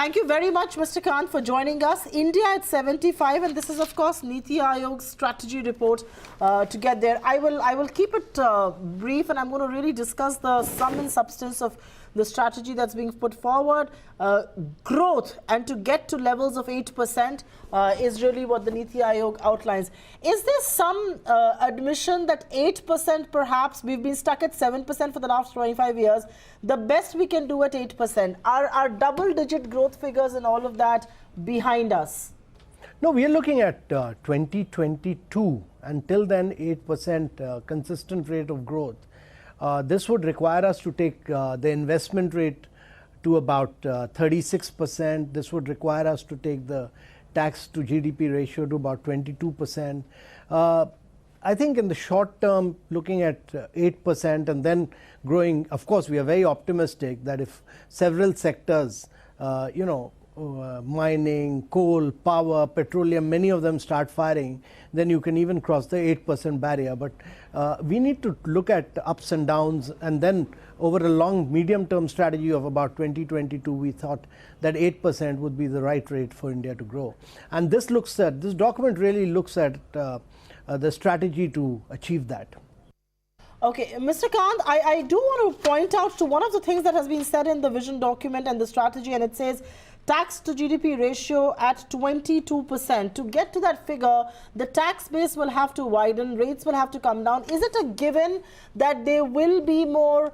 Thank you very much, Mr. Kant, for joining us. India at 75, and this is, of course, NITI Aayog's strategy report to get there. I will keep it brief, and I'm going to really discuss the sum and substance of the strategy that's being put forward. Growth, and to get to levels of 8% is really what the NITI Aayog outlines. Is there some admission that 8% perhaps, we've been stuck at 7% for the last 25 years, the best we can do at 8%? Are double-digit growth figures and all of that behind us? No, we are looking at 2022. Until then, 8% consistent rate of growth. This would require us to take the investment rate to about 36%. This would require us to take the tax to GDP ratio to about 22%. I think in the short term, looking at 8% and then growing, of course, we are very optimistic that if several sectors, mining, coal, power, petroleum, many of them start firing, then you can even cross the 8% barrier. But we need to look at ups and downs, and then over a long medium-term strategy of about 2022, we thought that 8% would be the right rate for India to grow. And this document really looks at the strategy to achieve that. Okay, Mr. Kant, I do want to point out to one of the things that has been said in the vision document and the strategy, and it says tax to GDP ratio at 22%. To get to that figure, the tax base will have to widen, rates will have to come down. Is it a given that there will be more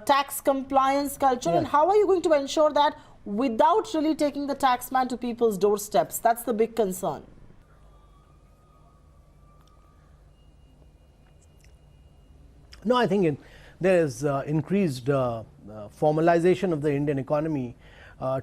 tax compliance culture? And how are you going to ensure that without really taking the tax man to people's doorsteps? That's the big concern. No, I think there is increased formalization of the Indian economy.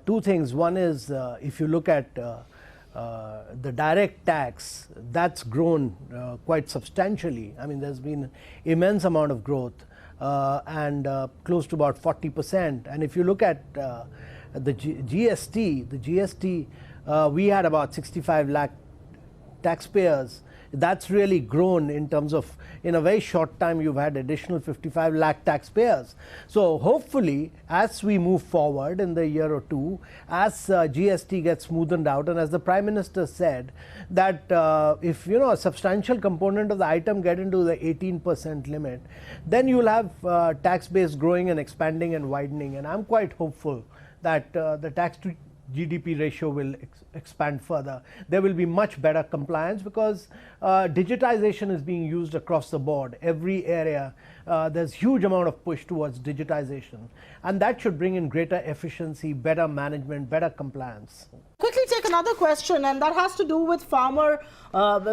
Two things. One is if you look at the direct tax, that's grown quite substantially. I mean, there's been immense amount of growth and close to about 40%. And if you look at the GST, we had about 65 lakh taxpayers. That's really grown in terms of, in a very short time, you've had additional 55 lakh taxpayers. So hopefully, as we move forward in the year or two, as GST gets smoothened out, and as the Prime Minister said, that if a substantial component of the item get into the 18% limit, then you'll have tax base growing and expanding and widening. And I'm quite hopeful that the tax to GDP ratio will expand further. There will be much better compliance because digitization is being used across the board. Every area, there's huge amount of push towards digitization, and that should bring in greater efficiency, better management, better compliance. Quickly take another question, and that has to do with farmer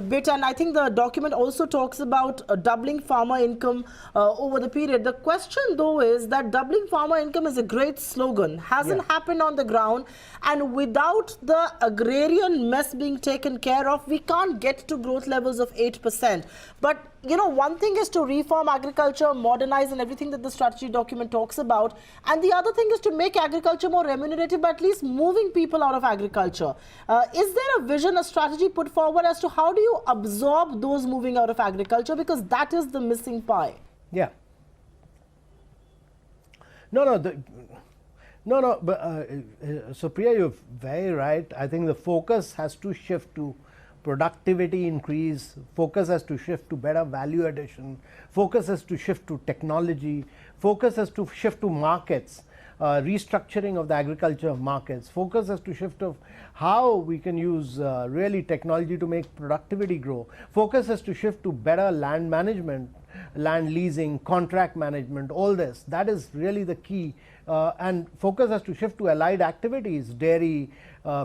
bit, and I think the document also talks about doubling farmer income over the period. The question though is that doubling farmer income is a great slogan, hasn't happened on the ground, and without the agrarian mess being taken care of, we can't get to growth levels of 8%. But one thing is to reform agriculture, modernize, and everything that the strategy document talks about. And the other thing is to make agriculture more remunerative, but at least moving people out of agriculture. Is there a vision, a strategy put forward as to how do you absorb those moving out of agriculture? Because that is the missing pie. Yeah. So Priya, you're very right. I think the focus has to shift to productivity increase, focus has to shift to better value addition, focus has to shift to technology, focus has to shift to markets, restructuring of the agriculture markets, focus has to shift of how we can use really technology to make productivity grow, focus has to shift to better land management, land leasing, contract management, all this. That is really the key. And focus has to shift to allied activities, dairy,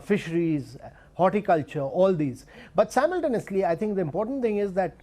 fisheries, horticulture, all these. But simultaneously, I think the important thing is that,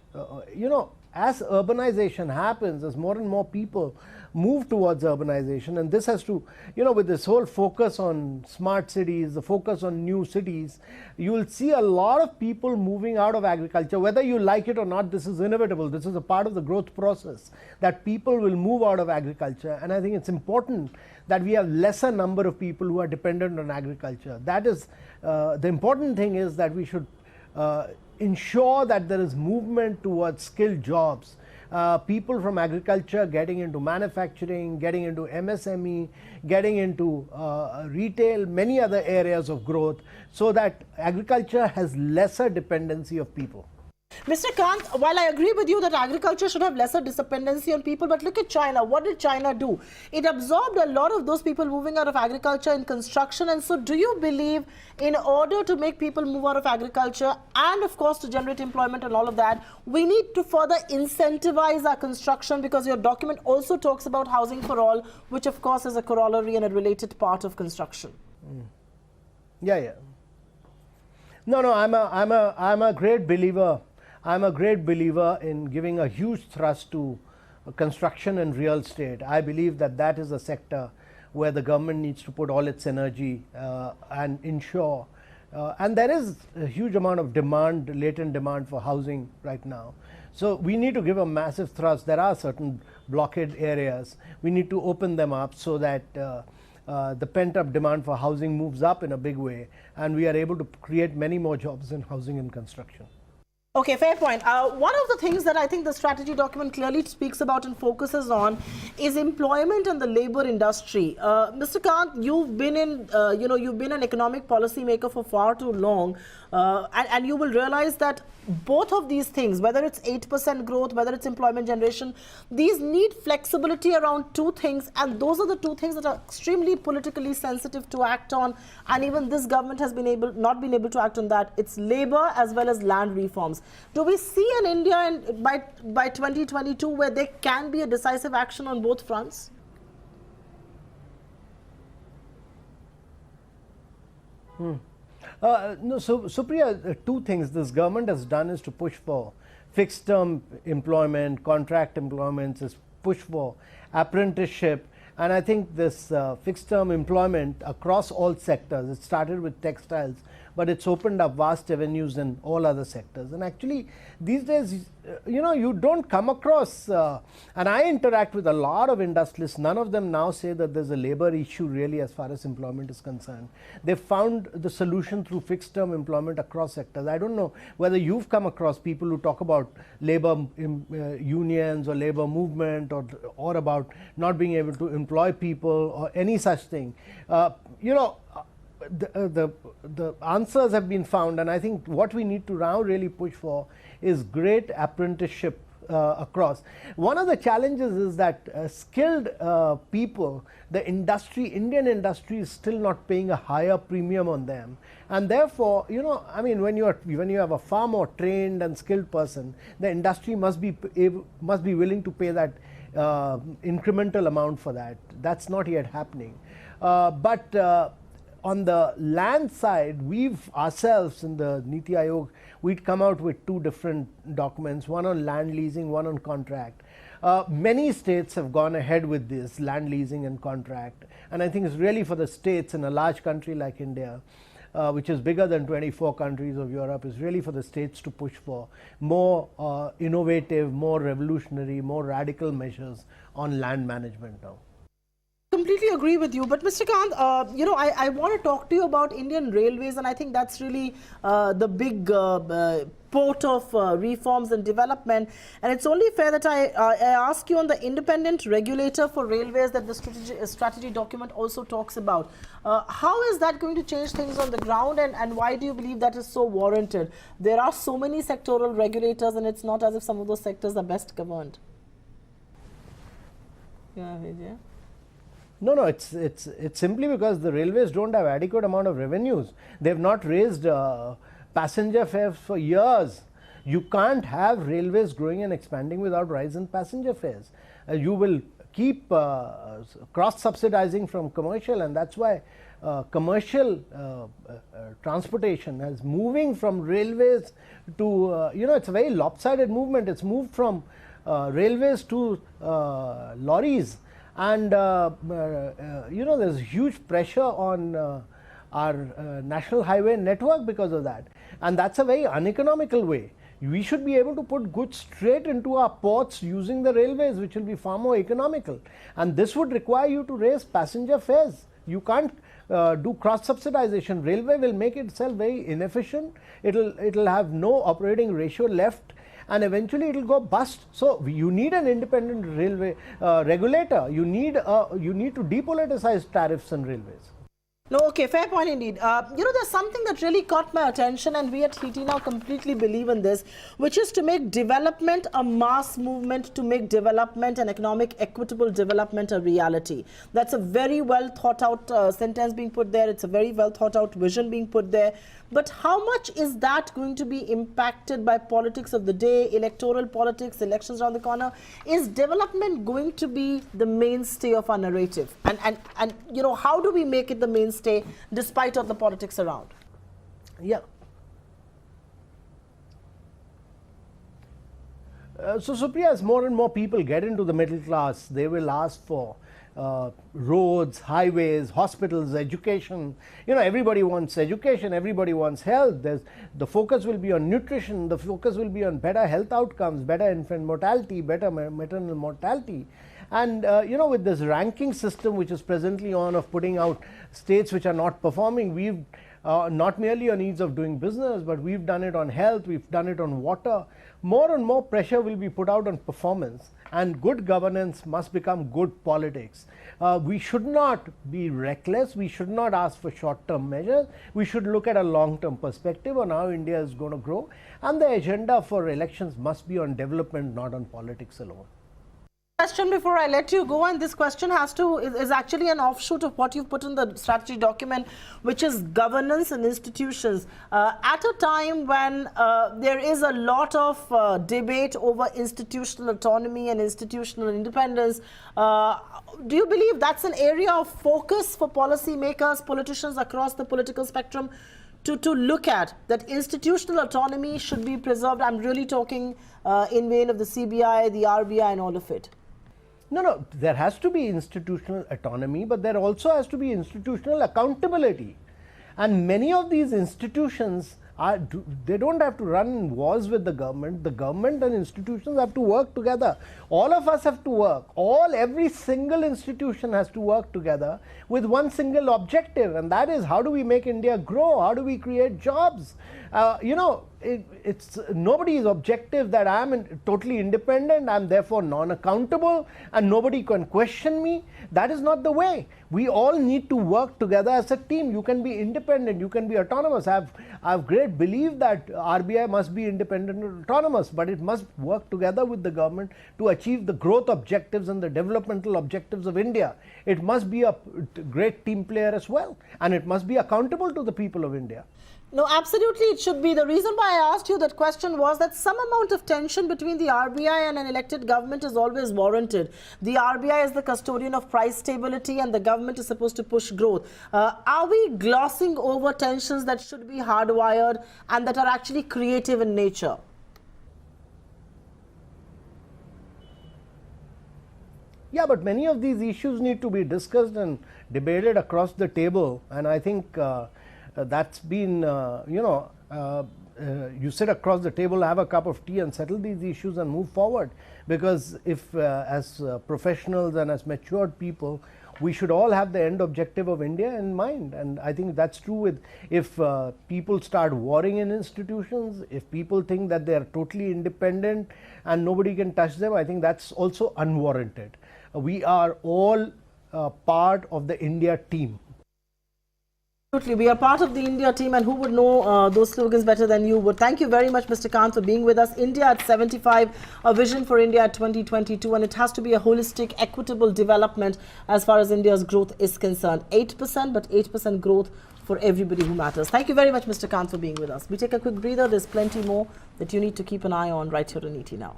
as urbanization happens, as more and more people move towards urbanization, and this has to, with this whole focus on smart cities, the focus on new cities, you will see a lot of people moving out of agriculture. Whether you like it or not, this is inevitable. This is a part of the growth process, that people will move out of agriculture. And I think it's important that we have lesser number of people who are dependent on agriculture. That is, the important thing is that we should ensure that there is movement towards skilled jobs, people from agriculture getting into manufacturing, getting into MSME, getting into retail, many other areas of growth, so that agriculture has lesser dependency of people. Mr. Kant, while I agree with you that agriculture should have lesser dependency on people, but look at China. What did China do? It absorbed a lot of those people moving out of agriculture in construction. And so do you believe in order to make people move out of agriculture and of course to generate employment and all of that, we need to further incentivize our construction, because your document also talks about housing for all, which of course is a corollary and a related part of construction. Yeah. No, I'm a great believer. I'm a great believer in giving a huge thrust to construction and real estate. I believe that that is a sector where the government needs to put all its energy and ensure. And there is a huge amount of demand, latent demand for housing right now. So we need to give a massive thrust. There are certain blockade areas. We need to open them up so that the pent-up demand for housing moves up in a big way, and we are able to create many more jobs in housing and construction. Okay, fair point. One of the things that I think the strategy document clearly speaks about and focuses on is employment and the labor industry. Mr. Kant, you've been in, you've been an economic policy maker for far too long, and you will realize that both of these things, whether it's 8% growth, whether it's employment generation, these need flexibility around two things, and those are the two things that are extremely politically sensitive to act on, and even this government has not been able to act on that. It's labor as well as land reforms. Do we see an India by 2022 where there can be a decisive action on both fronts? No, so Supriya, two things this government has done is to push for fixed term employment, contract employments, is push for apprenticeship, and I think this fixed term employment across all sectors, it started with textiles, but it's opened up vast avenues in all other sectors. And actually these days, you don't come across, and I interact with a lot of industrialists, none of them now say that there's a labor issue really as far as employment is concerned. They've found the solution through fixed term employment across sectors. I don't know whether you've come across people who talk about labor unions or labor movement or about not being able to employ people or any such thing. The answers have been found, and I think what we need to now really push for is great apprenticeship across. One of the challenges is that skilled people, the Indian industry is still not paying a higher premium on them, and therefore, when you have a far more trained and skilled person, the industry must be willing to pay that incremental amount for that. That's not yet happening, but on the land side, we've ourselves in the NITI Aayog, we'd come out with two different documents, one on land leasing, one on contract. Many states have gone ahead with this land leasing and contract, and I think it's really for the states in a large country like India, which is bigger than 24 countries of Europe, is really for the states to push for more innovative, more revolutionary, more radical measures on land management now. Completely agree with you, but Mr. Kant, I want to talk to you about Indian Railways, and I think that's really the big port of reforms and development. And it's only fair that I ask you on the independent regulator for railways that the strategy document also talks about. How is that going to change things on the ground, and why do you believe that is so warranted? There are so many sectoral regulators, and it's not as if some of those sectors are best governed. Yeah, Vijay. No, it's simply because the railways don't have adequate amount of revenues. They've not raised passenger fares for years. You can't have railways growing and expanding without rise in passenger fares. You will keep cross-subsidizing from commercial, and that's why commercial transportation is moving from railways to, it's a very lopsided movement. It's moved from railways to lorries. And there's huge pressure on our national highway network because of that, and that's a very uneconomical way. We should be able to put goods straight into our ports using the railways, which will be far more economical, and this would require you to raise passenger fares. You can't do cross-subsidization. Railway will make itself very inefficient. It'll have no operating ratio left, and eventually it will go bust. So you need an independent railway regulator. You need to depoliticize tariffs and railways. No, okay, fair point indeed. There's something that really caught my attention, and we at NITI now completely believe in this, which is to make development a mass movement, to make development and economic equitable development a reality. That's a very well thought out sentence being put there. It's a very well thought out vision being put there. But how much is that going to be impacted by politics of the day, electoral politics, elections around the corner? Is development going to be the mainstay of our narrative? And how do we make it the mainstay despite of the politics around? Yeah. So Supriya, as more and more people get into the middle class, they will ask for roads, highways, hospitals, education. Everybody wants education, everybody wants health. The focus will be on nutrition, the focus will be on better health outcomes, better infant mortality, better maternal mortality. And with this ranking system which is presently on of putting out states which are not performing, we've not merely on ease of doing business, but we've done it on health, we've done it on water. More and more pressure will be put out on performance, and good governance must become good politics. We should not be reckless, we should not ask for short-term measures, we should look at a long-term perspective on how India is going to grow, and the agenda for elections must be on development, not on politics alone. Question before I let you go, and this question is actually an offshoot of what you've put in the strategy document, which is governance and institutions. At a time when there is a lot of debate over institutional autonomy and institutional independence, do you believe that's an area of focus for policymakers, politicians across the political spectrum to look at, that institutional autonomy should be preserved? I'm really talking in vein of the CBI, the RBI and all of it. No, there has to be institutional autonomy, but there also has to be institutional accountability. And many of these institutions they don't have to run in wars with the government. The government and institutions have to work together. All of us have to work. Every single institution has to work together with one single objective, and that is, how do we make India grow? How do we create jobs? It's nobody's objective that I'm totally independent, I'm therefore non-accountable, and nobody can question me. That is not the way. We all need to work together as a team. You can be independent, you can be autonomous. I have great belief that RBI must be independent and autonomous, but it must work together with the government to achieve the growth objectives and the developmental objectives of India. It must be a great team player as well, and it must be accountable to the people of India. No, absolutely it should be. The reason why I asked you that question was that some amount of tension between the RBI and an elected government is always warranted. The RBI is the custodian of price stability and the government is supposed to push growth. Are we glossing over tensions that should be hardwired and that are actually creative in nature? Yeah, but many of these issues need to be discussed and debated across the table, and I think that's been, you sit across the table, have a cup of tea and settle these issues and move forward. Because if as professionals and as matured people, we should all have the end objective of India in mind. And I think that's true with, if people start warring in institutions, if people think that they are totally independent and nobody can touch them, I think that's also unwarranted. We are all part of the India team. Absolutely. We are part of the India team, and who would know those slogans better than you would. Thank you very much, Mr. Kant, for being with us. India at 75, a vision for India at 2022, and it has to be a holistic, equitable development as far as India's growth is concerned. 8%, but 8% growth for everybody who matters. Thank you very much, Mr. Kant, for being with us. We take a quick breather. There's plenty more that you need to keep an eye on right here on NITI Now.